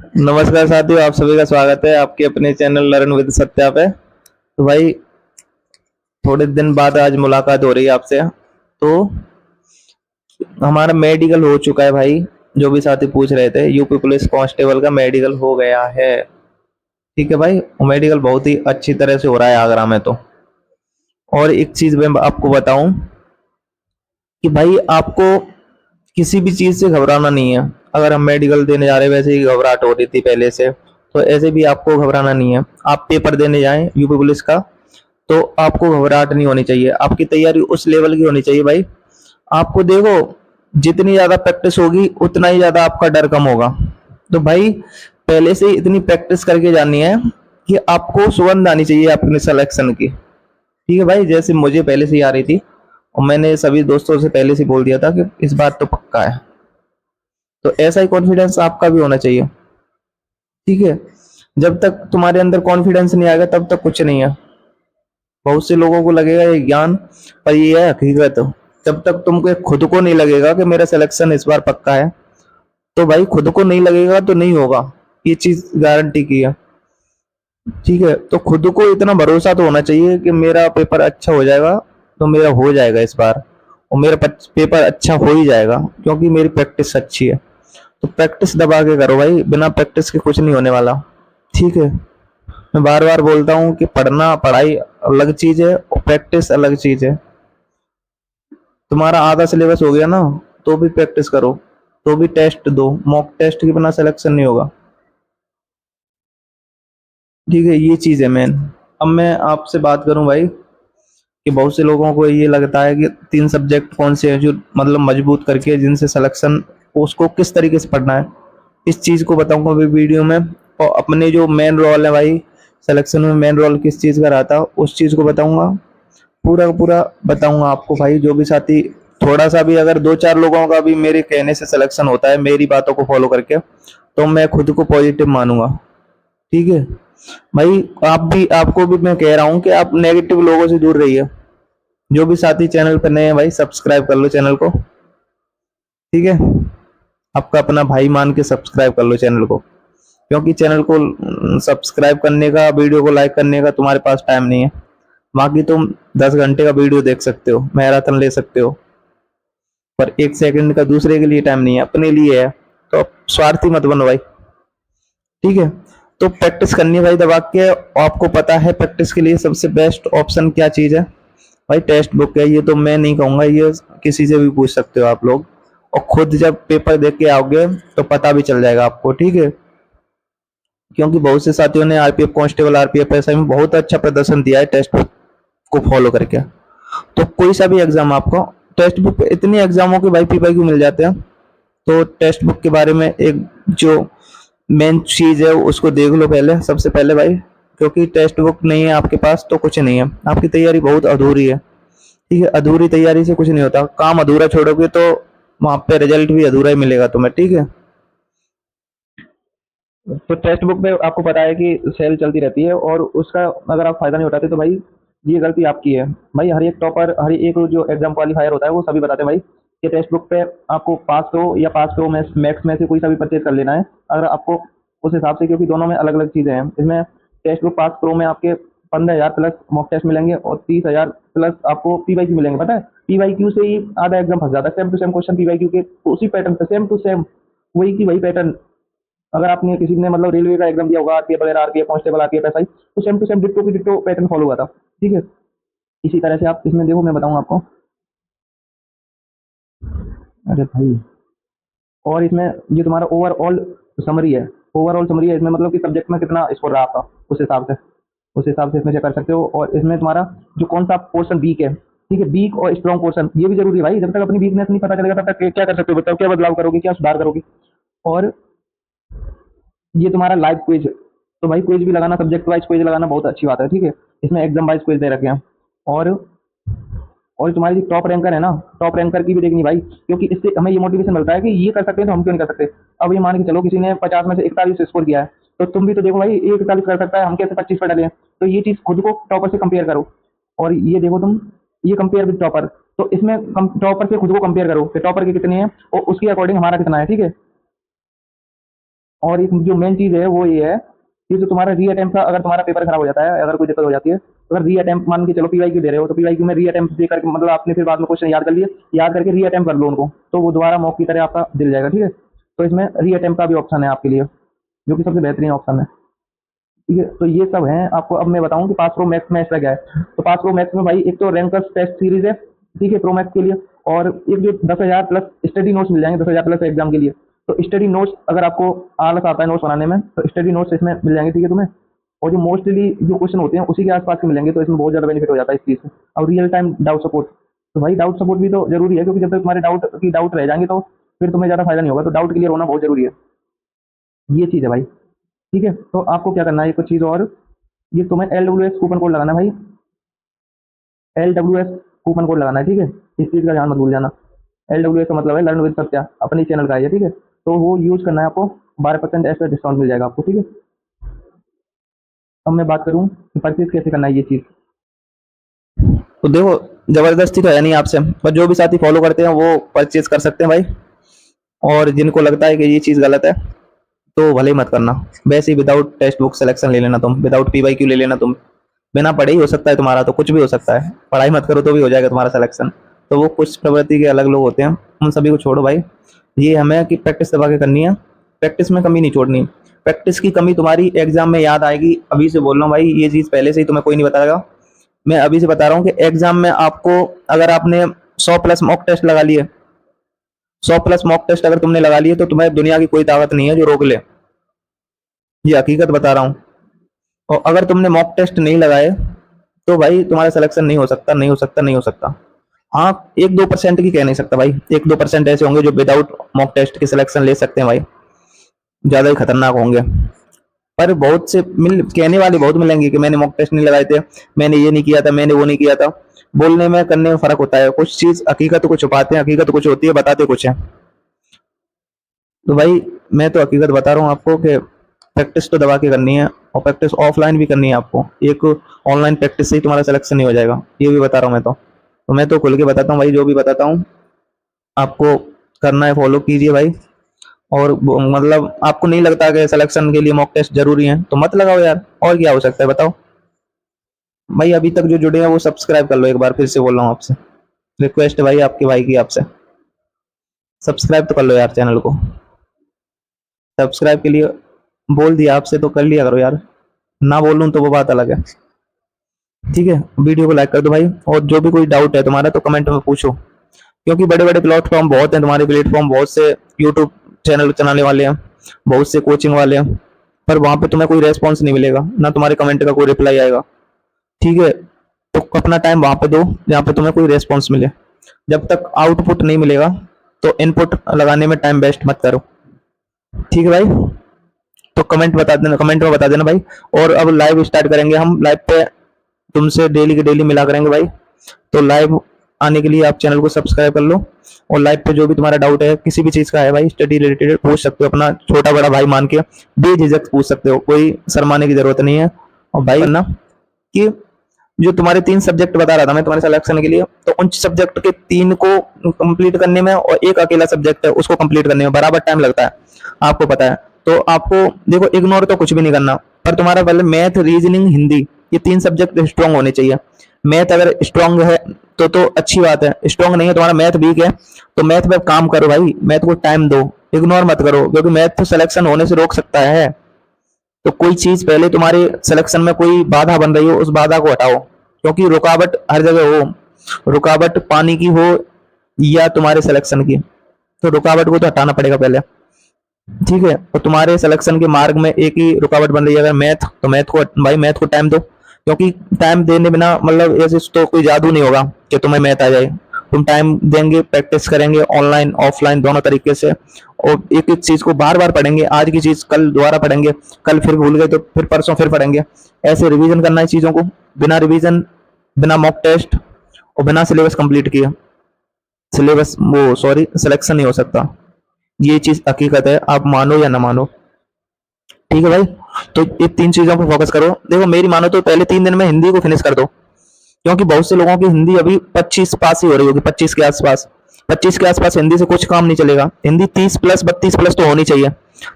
नमस्कार साथियों, आप सभी का स्वागत है आपके अपने चैनल लर्न विद सत्या पे। तो भाई, थोड़े दिन बाद आज मुलाकात हो रही है आपसे। तो हमारा मेडिकल हो चुका है भाई। जो भी साथी पूछ रहे थे, यूपी पुलिस कांस्टेबल का मेडिकल हो गया है। ठीक है भाई, वो मेडिकल बहुत ही अच्छी तरह से हो रहा है आगरा में। तो और एक चीज मैं आपको बताऊं कि भाई, आपको किसी भी चीज से घबराना नहीं है। अगर हम मेडिकल देने जा रहे हैं, वैसे ही घबराहट हो रही थी पहले से, तो ऐसे भी आपको घबराना नहीं है। आप पेपर देने जाएं यूपी पुलिस का, तो आपको घबराहट नहीं होनी चाहिए। आपकी तैयारी उस लेवल की होनी चाहिए भाई। आपको देखो, जितनी ज्यादा प्रैक्टिस होगी उतना ही ज्यादा आपका डर कम होगा। तो भाई, पहले से ही इतनी प्रैक्टिस करके जानी है कि आपको सुगंध आनी चाहिए अपने सिलेक्शन की। ठीक है भाई, जैसे मुझे पहले से ही आ रही थी, और मैंने सभी दोस्तों से पहले से बोल दिया था कि इस बार तो पक्का है। तो ऐसा ही कॉन्फिडेंस आपका भी होना चाहिए। ठीक है, जब तक तुम्हारे अंदर कॉन्फिडेंस नहीं आएगा तब तक कुछ नहीं है। बहुत से लोगों को लगेगा ये ज्ञान, पर ये है हकीकत। जब तक तुमको खुद को नहीं लगेगा कि मेरा सिलेक्शन इस बार पक्का है, तो भाई खुद को नहीं लगेगा तो नहीं होगा। ये चीज गारंटी की है। ठीक है, तो खुद को इतना भरोसा तो होना चाहिए कि मेरा पेपर अच्छा हो जाएगा, तो मेरा हो जाएगा इस बार। और मेरा पेपर अच्छा हो ही जाएगा, क्योंकि मेरी प्रैक्टिस अच्छी है। तो प्रैक्टिस दबा के करो भाई, बिना प्रैक्टिस के कुछ नहीं होने वाला। ठीक है, मैं बार बार बोलता हूँ कि पढ़ना, पढ़ाई अलग चीज है और प्रैक्टिस अलग चीज है। तुम्हारा आधा सिलेबस हो गया ना, तो भी प्रैक्टिस करो, तो भी टेस्ट दो। मॉक टेस्ट के बिना सिलेक्शन नहीं होगा। ठीक है, ये चीज है मेन। अब मैं आपसे बात करूं भाई, कि बहुत से लोगों को ये लगता है कि 3 सब्जेक्ट कौन से हैं जो मतलब मजबूत करके जिनसे सिलेक्शन, उसको किस तरीके से पढ़ना है, इस चीज को बताऊंगा अभी वीडियो में। और अपने जो मेन रोल है भाई, सिलेक्शन में मेन रोल किस चीज का रहता है, उस चीज को बताऊंगा। पूरा का पूरा बताऊंगा आपको भाई। जो भी साथी थोड़ा सा भी, अगर 2-4 लोगों का भी मेरे कहने से सिलेक्शन होता है मेरी बातों को फॉलो करके, तो मैं खुद को पॉजिटिव मानूंगा। ठीक है भाई, आप भी, आपको भी मैं कह रहा हूँ कि आप नेगेटिव लोगों से दूर रहिए। जो भी साथी चैनल पर नए हैं भाई, सब्सक्राइब कर लो चैनल को। ठीक है, आपका अपना भाई मान के सब्सक्राइब कर लो चैनल को। क्योंकि चैनल को सब्सक्राइब करने का, वीडियो को लाइक करने का तुम्हारे पास टाइम नहीं है। बाकी तुम 10 घंटे का वीडियो देख सकते हो, मैराथन ले सकते हो, पर 1 सेकंड का दूसरे के लिए टाइम नहीं है, अपने लिए है। तो स्वार्थी मत बनो भाई। ठीक है, तो प्रैक्टिस करनी है भाई दबा के। आपको पता है प्रैक्टिस के लिए सबसे बेस्ट ऑप्शन क्या चीज है भाई? टेक्स्ट बुक है। ये तो मैं नहीं कहूंगा, ये किसी से भी पूछ सकते हो आप लोग। और खुद जब पेपर देख के आओगे तो पता भी चल जाएगा आपको। ठीक है, क्योंकि बहुत से साथियों ने आरपीएफ कांस्टेबल, आरपीएफ एसआई में बहुत अच्छा प्रदर्शन दिया है टेस्ट बुक को फॉलो करके। तो कोई सा भी एग्जाम आपको टेक्स्ट बुक पे, इतने एग्जामों के भाई पीवाईक्यू मिल जाते हैं। तो टेक्स्ट बुक के बारे में एक जो मेन चीज है उसको देख लो पहले, सबसे पहले भाई। क्योंकि टेक्स्ट बुक नहीं है आपके पास तो कुछ नहीं है, आपकी तैयारी बहुत अधूरी है। ठीक है, अधूरी तैयारी से कुछ नहीं होता। काम अधूरा छोड़ोगे तो वहां पे रिजल्ट भी अधूरा ही मिलेगा तुम्हें। ठीक है, तो टेक्स्ट बुक में आपको पता है कि सेल चलती रहती है, और उसका अगर आप फायदा नहीं उठाते तो भाई ये गलती आपकी है। भाई हर एक टॉपर, हर एक जो एग्जाम क्वालिफायर होता है वो सभी बताते हैं भाई कि टेक्स्ट बुक पे आपको पास हो या पास हो, मैथ्स में से कोई सा भी परचेज कर लेना है अगर आपको उस हिसाब से। क्योंकि दोनों में अलग अलग चीजें हैं। इसमें टेक्स्ट बुक पास प्रो में आपके 15,000 प्लस मॉक टेस्ट मिलेंगे, और 30,000 प्लस आपको पीवाईक्यू मिलेंगे। पता है, पीवाईक्यू से ही आधा एग्जाम फंस जाता है। Same to same question PYQ के, उसी पैटर्न पे सेम टू सेम, वही की वही पैटर्न। अगर आपने किसी ने मतलब रेलवे का एग्जाम दिया होगा, आरपीएफ वगैरह, आरपीएफ कांस्टेबल, आरपीएफ एसआई, तो सेम टू सेम डिट्टो की डिट्टो पैटर्न फॉलो हुआ था। ठीक है, इसी तरह से आप इसमें देखो, मैं बताऊंगा आपको। अरे भाई, और इसमें ये तुम्हारा ओवरऑल समरी है। ओवरऑल समरी है इसमें, मतलब कि सब्जेक्ट में कितना स्कोर रहा आपका, उस हिसाब से इसमें चेक कर सकते हो। और इसमें तुम्हारा जो कौन सा पोर्शन वीक है, ठीक है, वीक और स्ट्रॉन्ग पोर्शन ये भी जरूरी है भाई। जब तक अपनी वीकनेस नहीं पता चलेगा तब तक क्या कर सकते हो, बताओ क्या बदलाव करोगे, क्या सुधार करोगे। और ये तुम्हारा लाइव क्विज, तो भाई क्विज भी लगाना, सब्जेक्ट वाइज क्विज लगाना बहुत अच्छी बात है। ठीक है, इसमें एग्जाम वाइज क्विज दे रखे हैं। और और तुम्हारी जो टॉप रैंकर है ना, टॉप रैंकर की भी देखनी भाई। क्योंकि इससे हमें ये मोटिवेशन मिलता है कि ये कर सकते हैं तो हम क्यों नहीं कर सकते। अब ये मान के चलो किसी ने 50 में से 41 स्कोर किया है, तो तुम भी तो देखो भाई, ये 41 कर सकता है, हम कैसे 25 पर डले हैं। तो ये चीज खुद को टॉपर से कंपेयर करो। और ये देखो तुम, ये कंपेयर विद टॉपर, तो इसमें टॉपर से खुद को कंपेयर करो कि टॉपर के कितने हैं और उसके अकॉर्डिंग हमारा कितना है। ठीक है, और एक जो मेन चीज़ है वो ये है कि जो तुम्हारा री अटेम्प्ट का, अगर तुम्हारा पेपर खराब हो जाता है, अगर कोई दिक्कत हो जाती है, तो अगर री अटेम्प्ट मान के चलो पीवाईक्यू दे रहे हो, तो पीवाईक्यू में री अटेम्प्ट दे करके मतलब आपने फिर बाद में क्वेश्चन याद कर लिए, याद करके री अटेम्प्ट कर लो उनको, तो वो दोबारा मॉक की तरह आपका दिल जाएगा। ठीक है, तो इसमें री अटेम्प्ट का भी ऑप्शन है आपके लिए, जो कि सबसे बेहतरीन ऑप्शन है। ठीक है, तो ये सब है। आपको अब मैं बताऊं कि पास प्रो मैक्स में एक्स्ट्रा क्या है। तो पास प्रो मैक्स में भाई एक तो रैंकर्स टेस्ट सीरीज है, ठीक है, प्रो मैक्स के लिए, और एक जो 10,000 प्लस स्टडी नोट्स मिल जाएंगे 10,000 प्लस एग्जाम के लिए। तो स्टडी नोट्स अगर आपको आलस आता है नोट्स बनाने में, तो स्टडी नोट्स इसमें मिल जाएंगे, ठीक है तुम्हें। और जो मोस्टली जो क्वेश्चन होते हैं उसी के आसपास के मिलेंगे, तो इसमें बहुत ज़्यादा बेनिफिट हो जाता है इस चीज़ से। और रियल टाइम डाउट सपोर्ट, तो भाई डाउट सपोर्ट भी तो जरूरी है, क्योंकि जब तक तुम्हारे डाउट रह जाएंगे तो फिर तुम्हें ज़्यादा फायदा नहीं होगा। तो डाउट क्लियर होना बहुत जरूरी है, ये चीज़ है भाई। ठीक है, तो आपको क्या करना है, एक कुछ चीज़ और, ये तुम्हें LWS कूपन कोड लगाना है भाई, LWS कूपन कोड लगाना है, ठीक है। इस चीज़ का ध्यान मत भूल जाना। LWS का मतलब है लर्न विद सत्या, अपने चैनल का है ये, ठीक है। तो वो यूज़ करना है आपको, 12% एक्स्ट्रा डिस्काउंट मिल जाएगा आपको, ठीक है। अब मैं बात करूँ कि परचेज कैसे करना है ये चीज़। तो देखो, जबरदस्ती तो है नहीं आपसे, पर जो भी साथी फॉलो करते हैं वो परचेज कर सकते हैं भाई। और जिनको लगता है कि ये चीज़ गलत है तो भले ही मत करना। वैसे ही विदाउट टेक्स्ट बुक सिलेक्शन ले लेना तुम, विदाउट पीवाईक्यू ले लेना तुम। बिना पढ़े ही हो सकता है तुम्हारा, तो कुछ भी हो सकता है, पढ़ाई मत करो तो भी हो जाएगा तुम्हारा सिलेक्शन। तो वो कुछ प्रवृत्ति के अलग लोग होते हैं, उन सभी को छोड़ो भाई। ये हमें कि प्रैक्टिस दबा के करनी है, प्रैक्टिस में कमी नहीं छोड़नी। प्रैक्टिस की कमी तुम्हारी एग्जाम में याद आएगी, अभी से बोल रहा हूँ भाई, ये चीज़ पहले से ही तुम्हें कोई नहीं बताएगा। मैं अभी से बता रहा हूँ कि एग्जाम में आपको, अगर आपने 100+ मॉक टेस्ट लगा लिए, 100+ मॉक टेस्ट अगर तुमने लगा लिए, तो तुम्हें दुनिया की कोई ताकत नहीं है जो रोक ले। ये हकीकत बता रहा हूँ। और अगर तुमने मॉक टेस्ट नहीं लगाए तो भाई तुम्हारा सिलेक्शन नहीं हो सकता, नहीं हो सकता, नहीं हो सकता। हाँ, 1-2% की कह नहीं सकता भाई, 1-2% ऐसे होंगे जो विदाउट मॉक टेस्ट के सिलेक्शन ले सकते हैं भाई, ज्यादा ही खतरनाक होंगे। पर बहुत से कहने वाले बहुत मिलेंगे कि मैंने मॉक टेस्ट नहीं लगाए थे, मैंने ये नहीं किया था, मैंने वो नहीं किया था। बोलने में करने में फर्क होता है, कुछ चीज हकीकत को छुपाते हैं, हकीकत कुछ होती है, बताते कुछ है। तो भाई मैं तो हकीकत बता रहा हूँ आपको कि प्रैक्टिस तो दबा के करनी है, और प्रैक्टिस ऑफलाइन भी करनी है आपको। एक ऑनलाइन प्रैक्टिस से ही तुम्हारा सिलेक्शन नहीं हो जाएगा, ये भी बता रहा हूँ मैं तो मैं तो खुल के बताता हूँ भाई, जो भी बताता हूँ आपको करना है फॉलो कीजिए भाई। और मतलब आपको नहीं लगता कि सिलेक्शन के लिए मॉक टेस्ट जरूरी है तो मत लगाओ यार, और क्या हो सकता है बताओ भाई। अभी तक जो जुड़े हैं वो सब्सक्राइब कर लो, एक बार फिर से बोल रहा हूँ आपसे, रिक्वेस्ट है भाई आपके भाई की आपसे, सब्सक्राइब तो कर लो यार चैनल को। सब्सक्राइब के लिए बोल दिया आपसे तो कर लिया करो यार, ना बोलूं तो वो बात अलग है। ठीक है, वीडियो को लाइक कर दो भाई, और जो भी कोई डाउट है तुम्हारा तो कमेंट में पूछो, क्योंकि बड़े बड़े प्लेटफॉर्म बहुत हैं, तुम्हारे प्लेटफॉर्म बहुत से, यूट्यूब चैनल चलाने वाले हैं, बहुत से कोचिंग वाले हैं, पर वहां पे तुम्हें कोई रेस्पॉन्स नहीं मिलेगा, ना तुम्हारे कमेंट का कोई रिप्लाई आएगा। ठीक है, तो अपना टाइम वहां पे दो जहाँ पे तुम्हें कोई रेस्पॉन्स मिले। जब तक आउटपुट नहीं मिलेगा तो इनपुट लगाने में टाइम वेस्ट मत करो। ठीक है भाई, तो कमेंट बता देना, कमेंट में बता देना भाई। और अब लाइव स्टार्ट करेंगे हम, लाइव पे तुमसे डेली के डेली मिला करेंगे भाई। तो लाइव आने के लिए आप चैनल को सब्सक्राइब कर लो, और लाइव पे जो भी तुम्हारा डाउट है, किसी भी चीज का है भाई, स्टडी रिलेटेड पूछ सकते हो, अपना छोटा बड़ा भाई मान के बेझिझक पूछ सकते हो, कोई शर्माने की जरूरत नहीं है। और भाई ना कि जो तुम्हारे 3 सब्जेक्ट बता रहा था मैं तुम्हारे सिलेक्शन के लिए, तो उन सब्जेक्ट के 3 को कंप्लीट करने में और एक अकेला सब्जेक्ट है उसको कंप्लीट करने में बराबर टाइम लगता है, आपको पता है। तो आपको देखो, इग्नोर तो कुछ भी नहीं करना, पर तुम्हारा पहले मैथ, रीजनिंग, हिंदी, ये 3 सब्जेक्ट स्ट्रांग होने चाहिए। मैथ अगर स्ट्रांग है तो अच्छी बात है, स्ट्रांग नहीं है, तुम्हारा मैथ वीक है, तो मैथ पे काम करो भाई, मैथ को टाइम दो, इग्नोर मत करो, क्योंकि मैथ तो सिलेक्शन होने से रोक सकता है। तो कोई चीज पहले तुम्हारे सिलेक्शन में कोई बाधा बन रही हो, उस बाधा को हटाओ, क्योंकि रुकावट हर जगह हो, रुकावट पानी की हो या तुम्हारे सिलेक्शन की, तो रुकावट को तो हटाना पड़ेगा पहले। ठीक है, तो तुम्हारे सिलेक्शन के मार्ग में एक ही रुकावट बन रही है अगर मैथ, तो मैथ को भाई, मैथ को टाइम दो, क्योंकि टाइम देने बिना मतलब ऐसे तो कोई जादू नहीं होगा कि तुम्हें मैथ आ जाए। तुम टाइम देंगे, प्रैक्टिस करेंगे ऑनलाइन ऑफलाइन दोनों तरीके से, और एक एक चीज को बार बार पढ़ेंगे, आज की चीज कल दोबारा पढ़ेंगे, कल फिर भूल गए तो फिर परसों फिर पढ़ेंगे, ऐसे रिवीजन करना है चीजों को। बिना रिवीजन, बिना मॉक टेस्ट और बिना सिलेबस कंप्लीट किए सिलेबस वो सॉरी सिलेक्शन नहीं हो सकता, ये चीज हकीकत है, आप मानो या ना मानो। ठीक है भाई, तो ये 3 चीजों पर फोकस करो। देखो मेरी मानो तो पहले 3 दिन में हिंदी को फिनिश कर दो, क्योंकि बहुत से लोगों की हिंदी अभी 25 पास ही हो रही होगी, 25 के आसपास, 25 के आसपास हिंदी से कुछ काम नहीं चलेगा। हिंदी 30+, 32+ तो होनी चाहिए,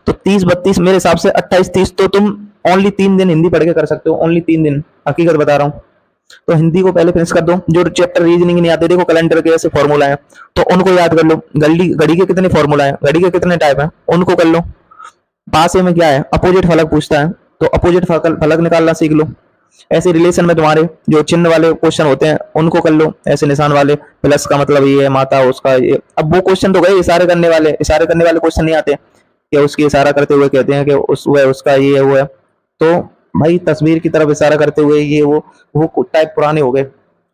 तो 30-32 मेरे हिसाब से 28-30 तो तुम ओनली 3 दिन हिंदी पढ़ के कर सकते हो, ओनली 3 दिन, हकीकत बता रहा हूँ। तो हिंदी को पहले फिनिश कर दो। जो चैप्टर रीजनिंग नहीं आते, देखो कैलेंडर के ऐसे फॉर्मूला है तो उनको याद कर लो। घड़ी घड़ी के कितने फॉर्मूला है, घड़ी के कितने टाइप है, उनको कर लो। पासे में क्या है, अपोजिट फलक पूछता है तो अपोजिट फलक निकालना सीख लो। ऐसे रिलेशन में तुम्हारे जो चिन्ह वाले क्वेश्चन होते हैं उनको कर लो, ऐसे निशान वाले, प्लस का मतलब ये है माता, उसका ये। अब वो क्वेश्चन तो गए इशारे करने वाले, इशारे करने वाले क्वेश्चन नहीं आते कि उसकी इशारा करते हुए कहते हैं कि उस वह उसका ये है वो है। तो भाई तस्वीर की तरफ इशारा करते हुए ये वो टाइप पुराने हो गए।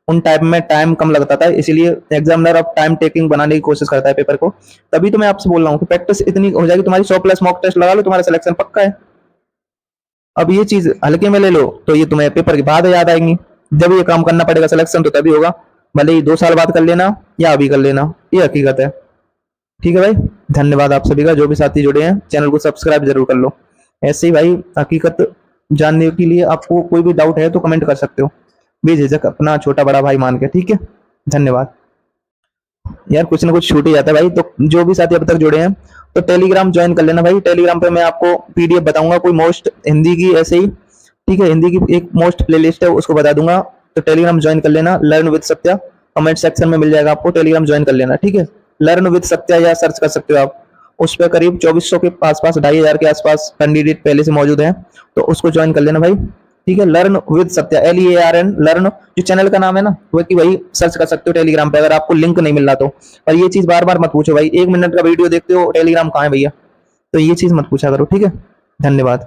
उन टाइप में टाइम कम लगता था, इसलिए एग्जामिनर अब टाइम टेकिंग बनाने की कोशिश करता है पेपर को। तभी तो मैं आपसे बोल रहा हूँ कि प्रैक्टिस इतनी हो जाएगी तुम्हारी, 100+ मॉक टेस्ट लगा लो, तुम्हारा सिलेक्शन पक्का है। अब ये चीज हल्के में ले लो तो ये तुम्हें पेपर के बाद याद आएंगी। जब ये काम करना पड़ेगा सिलेक्शन तो तभी होगा, भले ही 2 साल बाद कर लेना या अभी कर लेना, ये हकीकत है। ठीक है भाई, धन्यवाद आप सभी का। जो भी साथी जुड़े हैं चैनल को सब्सक्राइब जरूर कर लो। ऐसे ही भाई हकीकत जानने के लिए आपको कोई भी डाउट है तो कमेंट कर सकते हो, बेझिझक अपना छोटा बड़ा भाई मान के। ठीक है, धन्यवाद। यार कुछ ना कुछ छूट ही जाता है भाई। तो जो भी साथी अब तक जुड़े हैं तो टेलीग्राम ज्वाइन कर लेना भाई। टेलीग्राम पे मैं आपको पीडीएफ बताऊंगा, कोई मोस्ट हिंदी की ऐसे ही, ठीक है, हिंदी की एक मोस्ट प्लेलिस्ट है उसको बता दूंगा। तो टेलीग्राम ज्वाइन कर लेना, learn with Satya, comment section में मिल जाएगा आपको, टेलीग्राम ज्वाइन कर लेना। ठीक है, लर्न विद सत्या या सर्च कर सकते हो आप। उस पर करीब 2400 के आसपास, 2500 के आसपास कैंडिडेट पहले से मौजूद है, तो उसको ज्वाइन कर लेना भाई। ठीक है, learn with Satya, LEARN, learn जो चैनल का नाम है ना, वो कि वही सर्च कर सकते हो टेलीग्राम पे, अगर आपको लिंक नहीं मिल रहा तो। और ये चीज बार बार मत पूछो भाई, 1 मिनट का वीडियो देखते हो टेलीग्राम कहाँ है भैया, तो ये चीज मत पूछा करो। ठीक है, धन्यवाद।